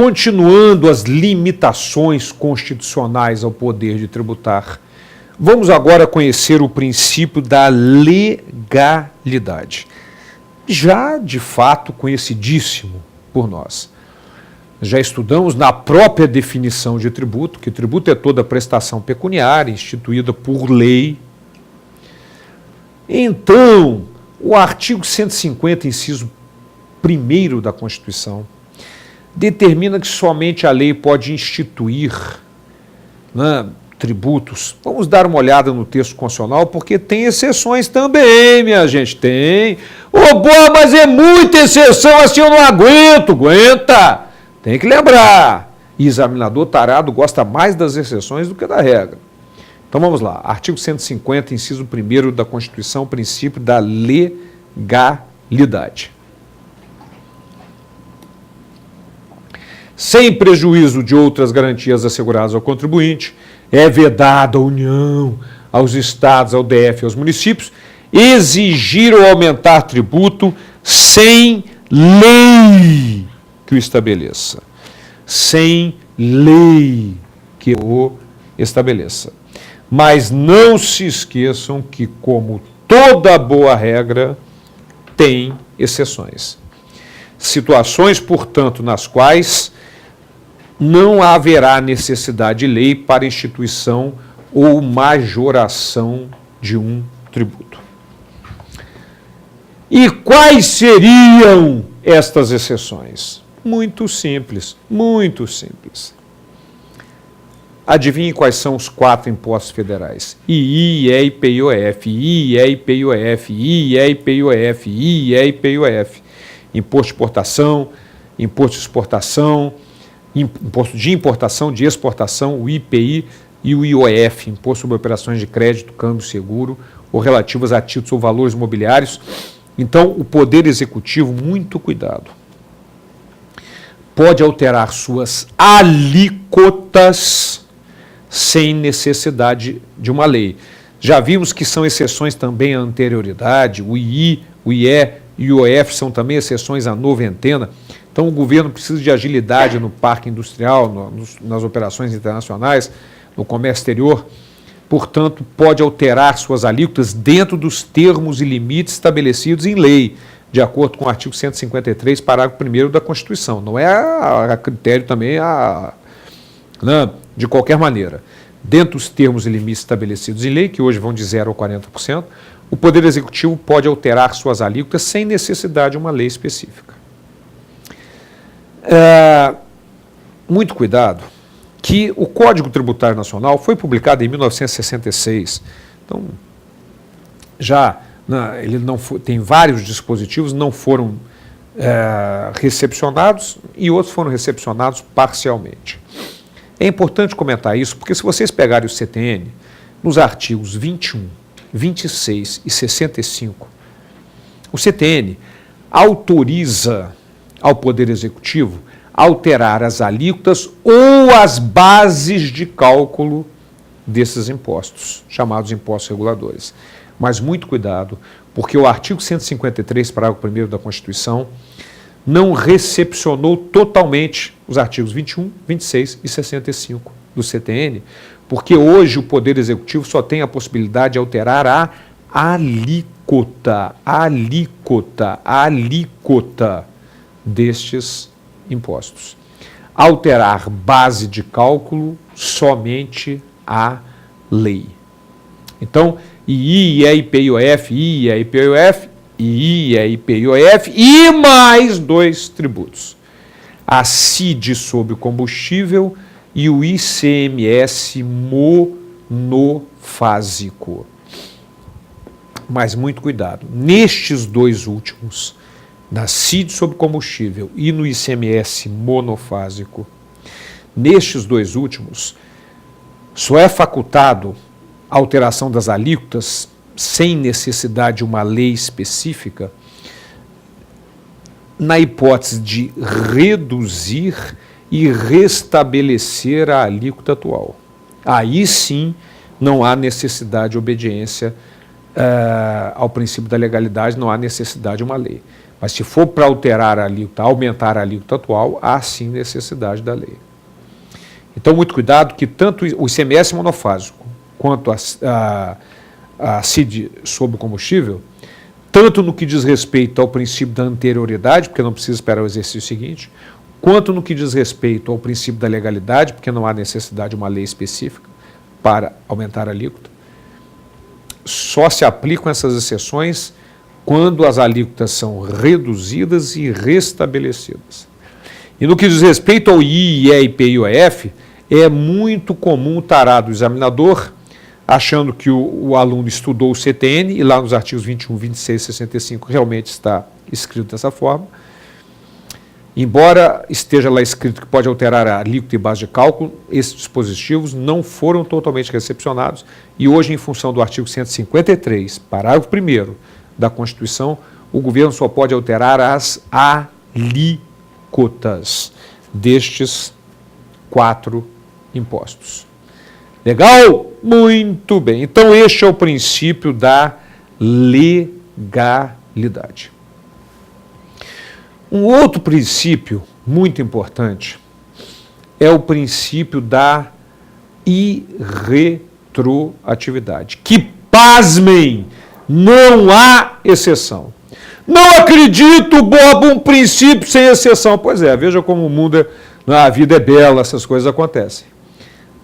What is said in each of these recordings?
Continuando as limitações constitucionais ao poder de tributar, vamos agora conhecer o princípio da legalidade, já de fato conhecidíssimo por nós. Já estudamos na própria definição de tributo, que tributo é toda prestação pecuniária instituída por lei. Então, o artigo 150, inciso 1º da Constituição, determina que somente a lei pode instituir, né, tributos. Vamos dar uma olhada no texto constitucional, porque tem exceções também, minha gente, tem. Ô, boa, mas é muita exceção, assim eu não aguento. Aguenta! Tem que lembrar, examinador tarado gosta mais das exceções do que da regra. Então vamos lá, artigo 150, inciso 1º da Constituição, princípio da legalidade. Sem prejuízo de outras garantias asseguradas ao contribuinte, é vedado à União, aos estados, ao DF e aos municípios, exigir ou aumentar tributo sem lei que o estabeleça. Sem lei que o estabeleça. Mas não se esqueçam que, como toda boa regra, tem exceções. Situações, portanto, nas quais não haverá necessidade de lei para instituição ou majoração de um tributo. E quais seriam estas exceções? Muito simples, muito simples. Adivinhem quais são os 4 impostos federais: II, IE, IPI-OF, II, IPI-OF, II, IPI-OF, II, IPI-OF. Imposto de importação, imposto de exportação, imposto de importação, de exportação, o IPI e o IOF, Imposto sobre Operações de Crédito, Câmbio Seguro, ou relativas a títulos ou valores imobiliários. Então, o Poder Executivo, muito cuidado, pode alterar suas alíquotas sem necessidade de uma lei. Já vimos que são exceções também à anterioridade, o II, o IE e o IOF são também exceções à noventena. Então, o governo precisa de agilidade no parque industrial, nas operações internacionais, no comércio exterior. Portanto, pode alterar suas alíquotas dentro dos termos e limites estabelecidos em lei, de acordo com o artigo 153, parágrafo 1º da Constituição. Não é a critério também de qualquer maneira. Dentro dos termos e limites estabelecidos em lei, que hoje vão de 0% a 40%, o Poder Executivo pode alterar suas alíquotas sem necessidade de uma lei específica. Muito cuidado, que o Código Tributário Nacional foi publicado em 1966. Então, ele não foi, tem vários dispositivos, não foram recepcionados e outros foram recepcionados parcialmente. É importante comentar isso, porque se vocês pegarem o CTN, nos artigos 21, 26 e 65, o CTN autoriza ao Poder Executivo alterar as alíquotas ou as bases de cálculo desses impostos, chamados impostos reguladores. Mas muito cuidado, porque o artigo 153, parágrafo 1º da Constituição, não recepcionou totalmente os artigos 21, 26 e 65 do CTN, porque hoje o Poder Executivo só tem a possibilidade de alterar a alíquota destes impostos. Alterar base de cálculo somente a lei. Então, II, IPI-OF, II, IPI-OF, II, IPI-OF e mais 2 tributos. A CID sobre o combustível e o ICMS monofásico. Mas muito cuidado, nestes 2 últimos, na CID sobre combustível e no ICMS monofásico, nestes 2 últimos, só é facultado a alteração das alíquotas sem necessidade de uma lei específica, na hipótese de reduzir e restabelecer a alíquota atual. Aí sim não há necessidade de obediência ao princípio da legalidade, não há necessidade de uma lei. Mas se for para alterar a alíquota, aumentar a alíquota atual, há sim necessidade da lei. Então, muito cuidado que tanto o ICMS monofásico quanto a CID sobre o combustível, tanto no que diz respeito ao princípio da anterioridade, porque não precisa esperar o exercício seguinte, quanto no que diz respeito ao princípio da legalidade, porque não há necessidade de uma lei específica para aumentar a alíquota, só se aplicam essas exceções quando as alíquotas são reduzidas e restabelecidas. E no que diz respeito ao I, IE, IPI e OF, é muito comum o tarado examinador, achando que o aluno estudou o CTN, e lá nos artigos 21, 26 e 65 realmente está escrito dessa forma. Embora esteja lá escrito que pode alterar a alíquota e base de cálculo, esses dispositivos não foram totalmente recepcionados e hoje, em função do artigo 153, parágrafo 1º da Constituição, o governo só pode alterar as alíquotas destes 4 impostos. Legal? Muito bem. Então, este é o princípio da legalidade. Um outro princípio muito importante é o princípio da irretroatividade, que, pasmem, não há exceção. Não acredito, Bob, um princípio sem exceção. Pois é, veja como o mundo, a vida é bela, essas coisas acontecem.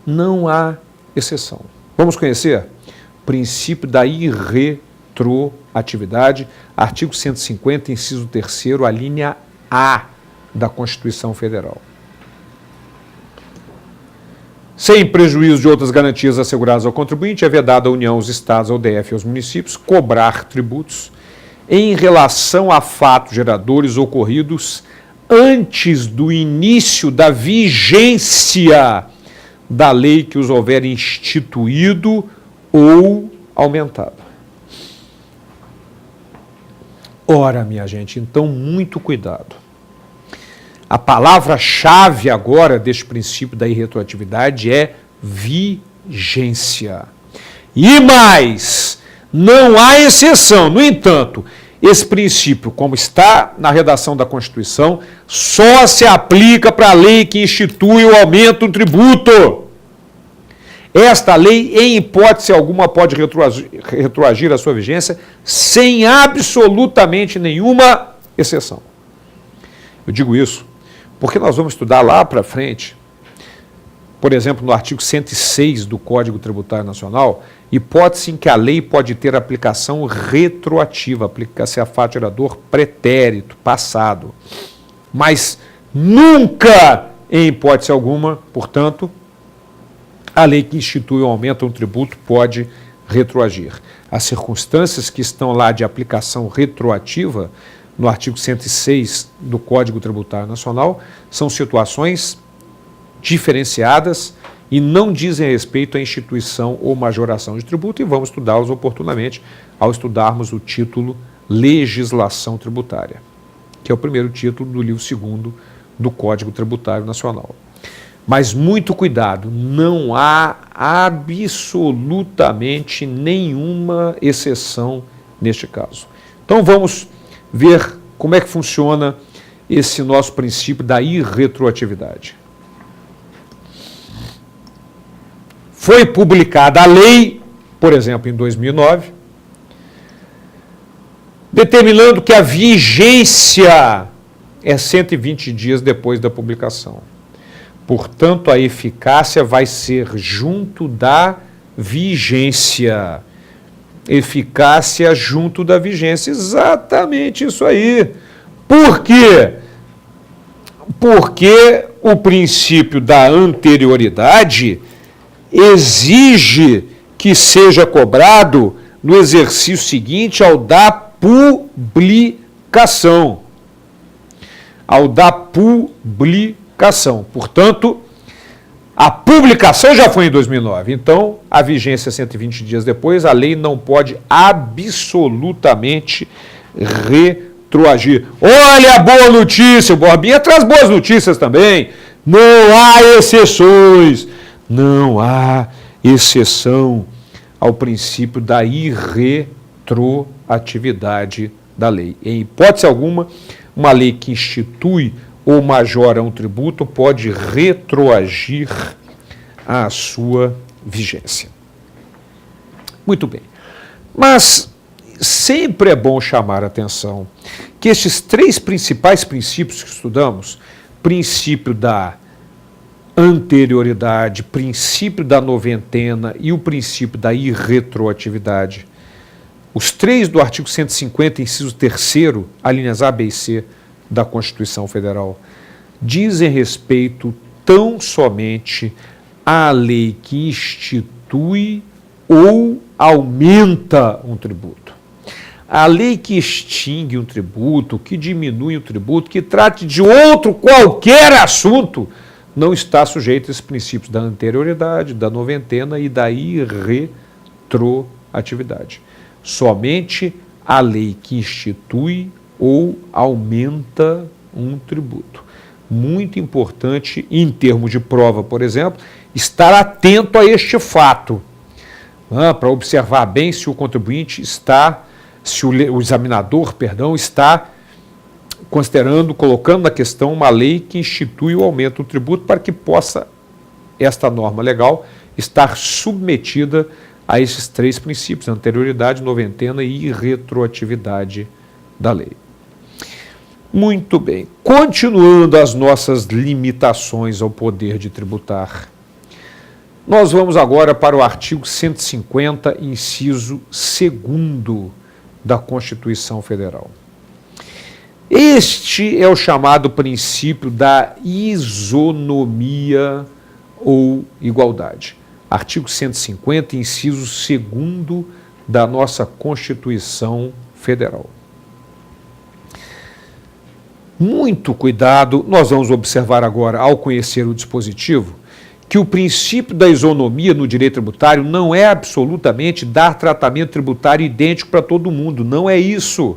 Não há exceção. Vamos conhecer? Princípio da irretroatividade, artigo 150, inciso 3º, a linha A da Constituição Federal. Sem prejuízo de outras garantias asseguradas ao contribuinte, é vedado à União, aos Estados, ao DF e aos municípios cobrar tributos em relação a fatos geradores ocorridos antes do início da vigência da lei que os houver instituído ou aumentado. Ora, minha gente, então muito cuidado. A palavra-chave agora deste princípio da irretroatividade é vigência. E mais, não há exceção. No entanto, esse princípio, como está na redação da Constituição, só se aplica para a lei que institui o aumento do tributo. Esta lei, em hipótese alguma, pode retroagir a sua vigência sem absolutamente nenhuma exceção. Eu digo isso porque nós vamos estudar lá para frente, por exemplo, no artigo 106 do Código Tributário Nacional, hipótese em que a lei pode ter aplicação retroativa, aplica-se a fato gerador pretérito, passado. Mas nunca, em hipótese alguma, portanto, a lei que institui ou aumenta um tributo pode retroagir. As circunstâncias que estão lá de aplicação retroativa, no artigo 106 do Código Tributário Nacional, são situações diferenciadas e não dizem respeito à instituição ou majoração de tributo, e vamos estudá-los oportunamente ao estudarmos o título Legislação Tributária, que é o primeiro título do livro 2º do Código Tributário Nacional. Mas muito cuidado, não há absolutamente nenhuma exceção neste caso. Então vamos ver como é que funciona esse nosso princípio da irretroatividade. Foi publicada a lei, por exemplo, em 2009, determinando que a vigência é 120 dias depois da publicação. Portanto, a eficácia vai ser junto da vigência. Eficácia junto da vigência. Exatamente isso aí. Por quê? Porque o princípio da anterioridade exige que seja cobrado no exercício seguinte ao da publicação. Ao da publicação. Portanto, a publicação já foi em 2009, então a vigência 120 dias depois, a lei não pode absolutamente retroagir. Olha a boa notícia, o Borbinha traz boas notícias também. Não há exceções, não há exceção ao princípio da irretroatividade. retroatividade da lei. Em hipótese alguma, uma lei que institui ou majora um tributo pode retroagir à sua vigência. Muito bem. Mas sempre é bom chamar a atenção que estes três principais princípios que estudamos, princípio da anterioridade, princípio da noventena e o princípio da irretroatividade, os três do artigo 150, inciso 3º, alíneas A, B e C da Constituição Federal, dizem respeito tão somente à lei que institui ou aumenta um tributo. A lei que extingue um tributo, que diminui um tributo, que trate de outro qualquer assunto, não está sujeita a esses princípios da anterioridade, da noventena e da irretroatividade. Somente a lei que institui ou aumenta um tributo. Muito importante, em termos de prova, por exemplo, estar atento a este fato, para observar bem se o contribuinte está, se o examinador, está considerando, colocando na questão uma lei que institui ou aumenta o tributo para que possa esta norma legal estar submetida a esses três princípios, anterioridade, noventena e irretroatividade da lei. Muito bem. Continuando as nossas limitações ao poder de tributar, nós vamos agora para o artigo 150, inciso 2º da Constituição Federal. Este é o chamado princípio da isonomia ou igualdade. Artigo 150, inciso 2º da nossa Constituição Federal. Muito cuidado, nós vamos observar agora, ao conhecer o dispositivo, que o princípio da isonomia no direito tributário não é absolutamente dar tratamento tributário idêntico para todo mundo, não é isso.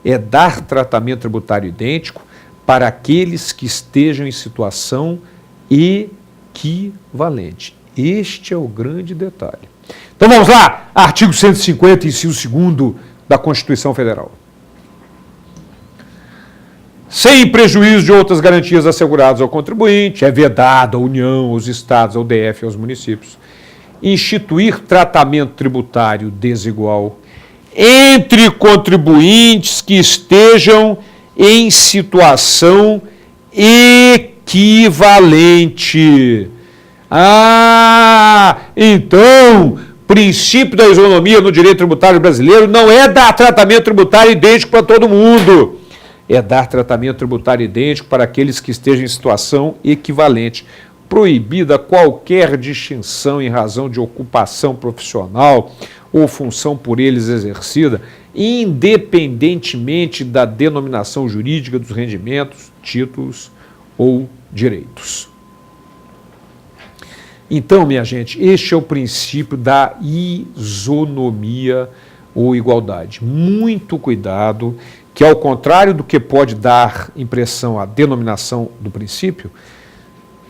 É dar tratamento tributário idêntico para aqueles que estejam em situação equivalente. Este é o grande detalhe. Então vamos lá, artigo 150, inciso 2º da Constituição Federal. Sem prejuízo de outras garantias asseguradas ao contribuinte, é vedado à União, aos estados, ao DF e aos municípios instituir tratamento tributário desigual entre contribuintes que estejam em situação equivalente. Então, princípio da isonomia no direito tributário brasileiro não é dar tratamento tributário idêntico para todo mundo. É dar tratamento tributário idêntico para aqueles que estejam em situação equivalente. Proibida qualquer distinção em razão de ocupação profissional ou função por eles exercida, independentemente da denominação jurídica dos rendimentos, títulos ou direitos. Então, minha gente, este é o princípio da isonomia ou igualdade. Muito cuidado, que ao contrário do que pode dar impressão à denominação do princípio,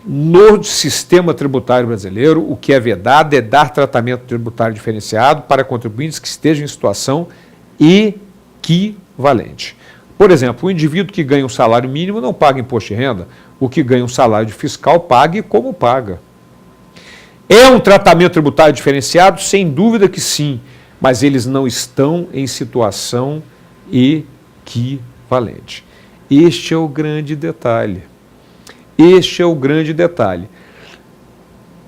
no sistema tributário brasileiro, o que é vedado é dar tratamento tributário diferenciado para contribuintes que estejam em situação equivalente. Por exemplo, o indivíduo que ganha um salário mínimo não paga imposto de renda, o que ganha um salário de fiscal paga e como paga. É um tratamento tributário diferenciado? Sem dúvida que sim, mas eles não estão em situação equivalente. Este é o grande detalhe. Este é o grande detalhe.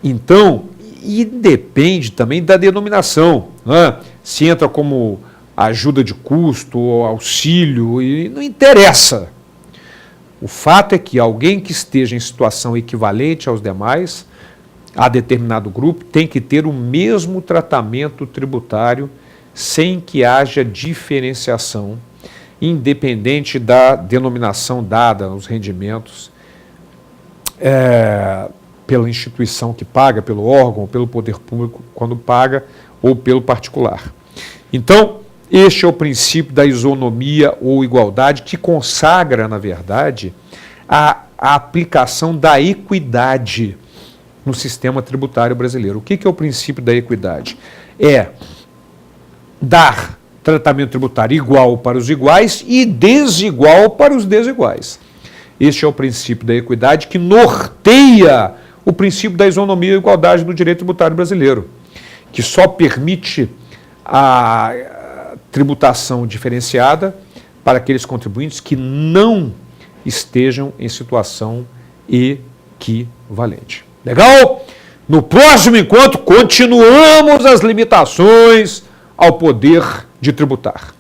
Então, e depende também da denominação, né? Se entra como ajuda de custo ou auxílio, e não interessa. O fato é que alguém que esteja em situação equivalente aos demais, a determinado grupo, tem que ter o mesmo tratamento tributário sem que haja diferenciação, independente da denominação dada aos rendimentos, pela instituição que paga, pelo órgão, ou pelo poder público quando paga, ou pelo particular. Então, este é o princípio da isonomia ou igualdade que consagra, na verdade, a aplicação da equidade no sistema tributário brasileiro. O que é o princípio da equidade? dar tratamento tributário igual para os iguais e desigual para os desiguais. Este é o princípio da equidade que norteia o princípio da isonomia e igualdade do direito tributário brasileiro, que só permite a tributação diferenciada para aqueles contribuintes que não estejam em situação equivalente. Legal? No próximo encontro, continuamos as limitações ao poder de tributar.